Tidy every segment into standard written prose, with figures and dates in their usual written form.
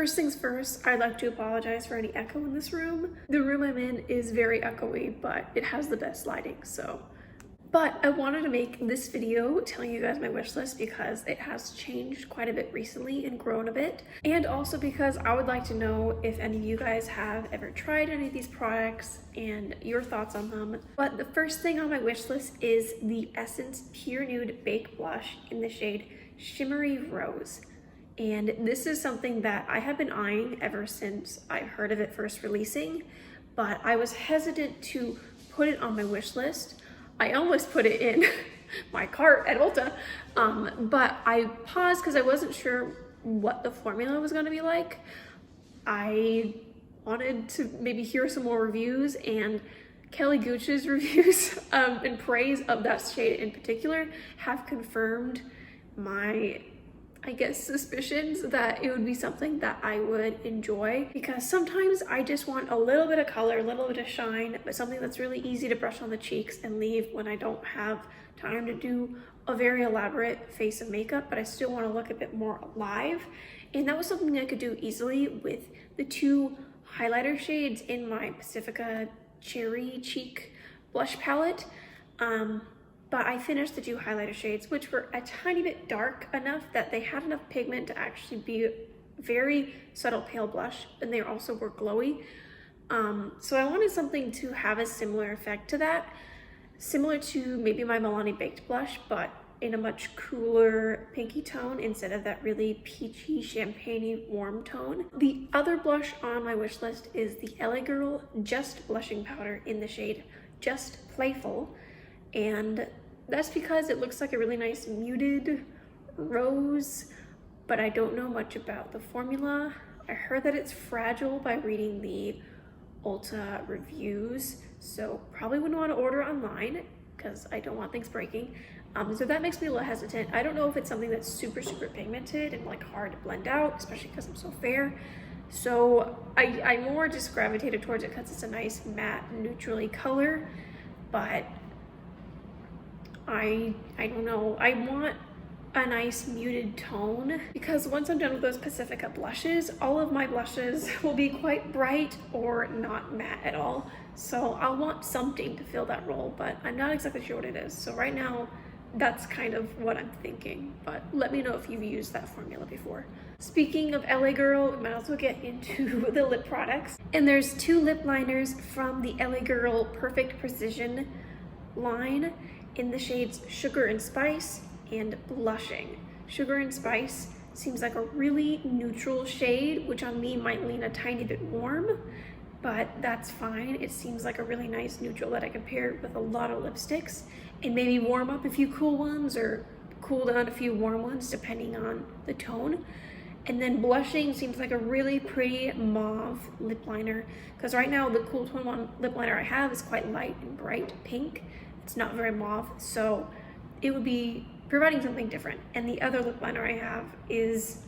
First things first, I'd like to apologize for any echo in this room. The room I'm in is very echoey, but it has the best lighting, so. But I wanted to make this video telling you guys my wish list because it has changed quite a bit recently and grown a bit. And also because I would like to know if any of you guys have ever tried any of these products and your thoughts on them. But the first thing on my wish list is the Essence Pure Nude Baked Blush in the shade Shimmery Rose. And this is something that I have been eyeing ever since I heard of it first releasing, but I was hesitant to put it on my wish list. I almost put it in my cart at Ulta, but I paused because I wasn't sure what the formula was going to be like. I wanted to maybe hear some more reviews, and Kelly Gooch's reviews and praise of that shade in particular have confirmed my, I guess, suspicions that it would be something that I would enjoy, because sometimes I just want a little bit of color, a little bit of shine, but something that's really easy to brush on the cheeks and leave when I don't have time to do a very elaborate face of makeup, but I still want to look a bit more alive. And that was something I could do easily with the two highlighter shades in my Pacifica Cherry Cheek blush palette. But I finished the two highlighter shades, which were a tiny bit dark enough that they had enough pigment to actually be a very subtle pale blush, and they also were glowy. So I wanted something to have a similar effect to that, similar to maybe my Milani Baked blush, but in a much cooler pinky tone instead of that really peachy, champagne-y warm tone. The other blush on my wish list is the LA Girl Just Blushing Powder in the shade Just Playful, and that's because it looks like a really nice muted rose, but I don't know much about the formula. I heard that it's fragile by reading the Ulta reviews, so probably wouldn't want to order online because I don't want things breaking. So that makes me a little hesitant. I don't know if it's something that's super pigmented and like hard to blend out, especially because I'm so fair. So I more just gravitated towards it because it's a nice matte neutrally color, but I don't know. I want a nice muted tone because once I'm done with those Pacifica blushes, all of my blushes will be quite bright or not matte at all. So I'll want something to fill that role, but I'm not exactly sure what it is. So right now, that's kind of what I'm thinking, but let me know if you've used that formula before. Speaking of LA Girl, we might as well get into the lip products. And there's two lip liners from the LA Girl Perfect Precision line in the shades Sugar and Spice and Blushing. Sugar and Spice seems like a really neutral shade, which on me might lean a tiny bit warm, but that's fine. It seems like a really nice neutral that I can pair with a lot of lipsticks and maybe warm up a few cool ones or cool down a few warm ones depending on the tone. And then Blushing seems like a really pretty mauve lip liner, because right now the Cool Tone One lip liner I have is quite light and bright pink. It's not very mauve, so it would be providing something different. And the other lip liner I have is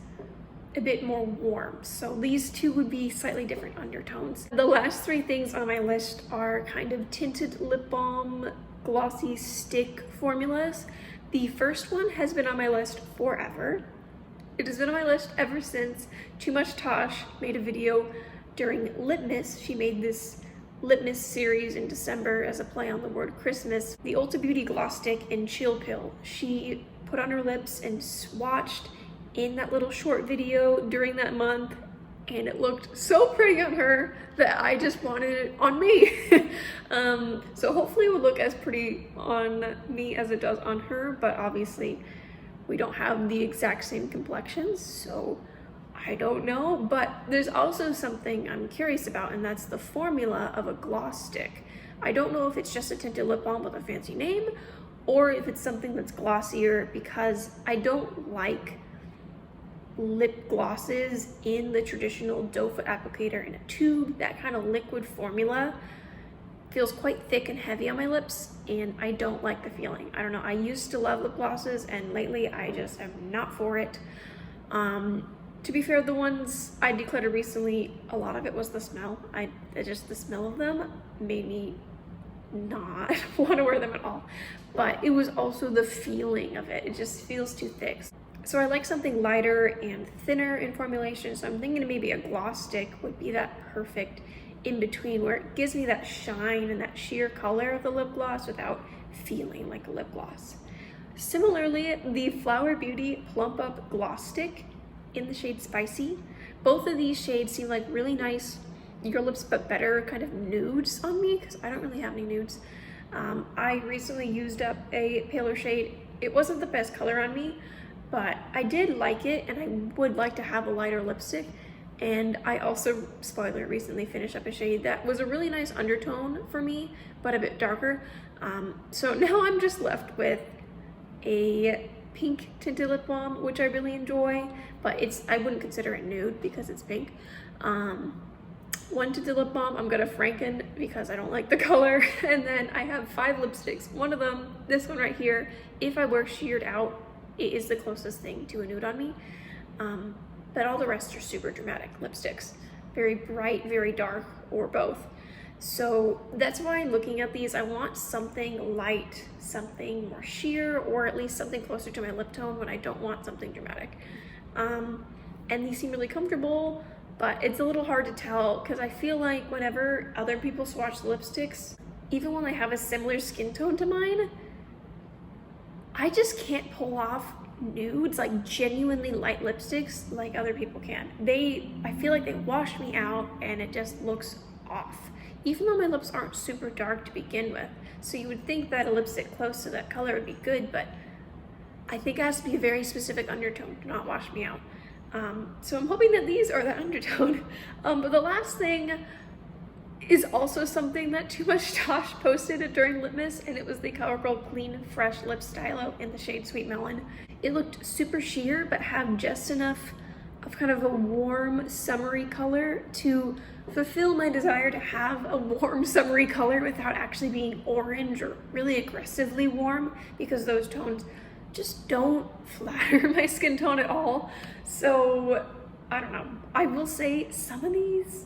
a bit more warm, so these two would be slightly different undertones. The last three things on my list are kind of tinted lip balm glossy stick formulas. The first one has been on my list forever. It has been on my list ever since Too Much Tosh made a video during Lipmas. She made this Lipmas series in December as a play on the word Christmas. The Ulta Beauty Gloss Stick in Chill Pill, she put on her lips and swatched in that little short video during that month, and it looked so pretty on her that I just wanted it on me. So hopefully it would look as pretty on me as it does on her, but obviously we don't have the exact same complexions, so I don't know. But there's also something I'm curious about, and that's the formula of a gloss stick. I don't know if it's just a tinted lip balm with a fancy name, or if it's something that's glossier, because I don't like lip glosses in the traditional doe foot applicator in a tube. That kind of liquid formula feels quite thick and heavy on my lips, and I don't like the feeling. I don't know, I used to love lip glosses, and lately I just am not for it. To be fair, the ones I decluttered recently, a lot of it was the smell. Just the smell of them made me not want to wear them at all. But it was also the feeling of it. It just feels too thick. So I like something lighter and thinner in formulation, so I'm thinking maybe a gloss stick would be that perfect in between where it gives me that shine and that sheer color of the lip gloss without feeling like a lip gloss. Similarly, the Flower Beauty Plump Up Gloss Stick in the shade Spicy. Both of these shades seem like really nice Your Lips But Better kind of nudes on me, because I don't really have any nudes. I recently used up a paler shade. It wasn't the best color on me, but I did like it, and I would like to have a lighter lipstick. And I also, spoiler, recently finished up a shade that was a really nice undertone for me, but a bit darker. So now I'm just left with a pink tinted lip balm, which I really enjoy, but I wouldn't consider it nude because it's pink. One tinted lip balm, I'm gonna Franken because I don't like the color. And then I have 5 lipsticks. One of them, this one right here, if I were sheared out, it is the closest thing to a nude on me. But all the rest are super dramatic lipsticks. Very bright, very dark, or both. So that's why I'm looking at these. I want something light, something more sheer, or at least something closer to my lip tone when I don't want something dramatic. And these seem really comfortable, but it's a little hard to tell because I feel like whenever other people swatch lipsticks, even when they have a similar skin tone to mine, I just can't pull off nudes, like genuinely light lipsticks like other people can. I feel like they wash me out and it just looks off, even though my lips aren't super dark to begin with. So you would think that a lipstick close to that color would be good, but I think it has to be a very specific undertone to not wash me out. So I'm hoping that these are that undertone. But the last thing is also something that Too Much Tosh posted during Litmus, and it was the CoverGirl Clean Fresh Lip Stylo in the shade Sweet Melon. It looked super sheer, but had just enough of kind of a warm, summery color to fulfill my desire to have a warm, summery color without actually being orange or really aggressively warm, because those tones just don't flatter my skin tone at all. So I don't know. I will say some of these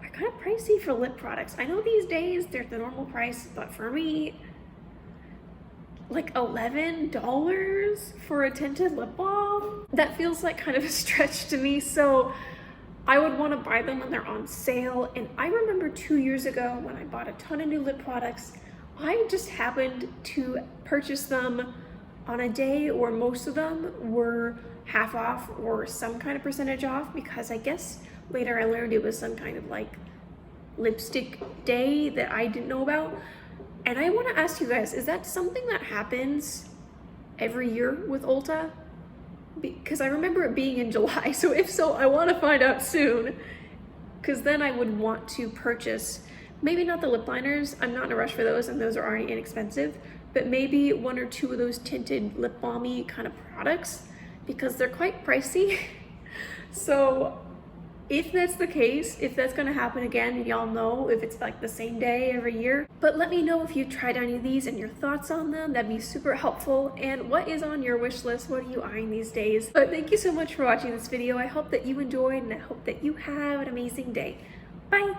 are kind of pricey for lip products. I know these days they're the normal price, but for me, like $11 for a tinted lip balm, that feels like kind of a stretch to me. So I would want to buy them when they're on sale. And I remember 2 years ago when I bought a ton of new lip products, I just happened to purchase them on a day where most of them were half off or some kind of percentage off, because I guess later I learned it was some kind of like lipstick day that I didn't know about. And I want to ask you guys, is that something that happens every year with Ulta? Because I remember it being in July, so if so, I want to find out soon, because then I would want to purchase, maybe not the lip liners, I'm not in a rush for those, and those are already inexpensive, but maybe 1 or 2 of those tinted lip balmy kind of products, because they're quite pricey. So if that's the case, if that's gonna happen again, y'all know if it's like the same day every year. But let me know if you tried any of these and your thoughts on them. That'd be super helpful. And what is on your wish list? What are you eyeing these days? But thank you so much for watching this video. I hope that you enjoyed, and I hope that you have an amazing day. Bye.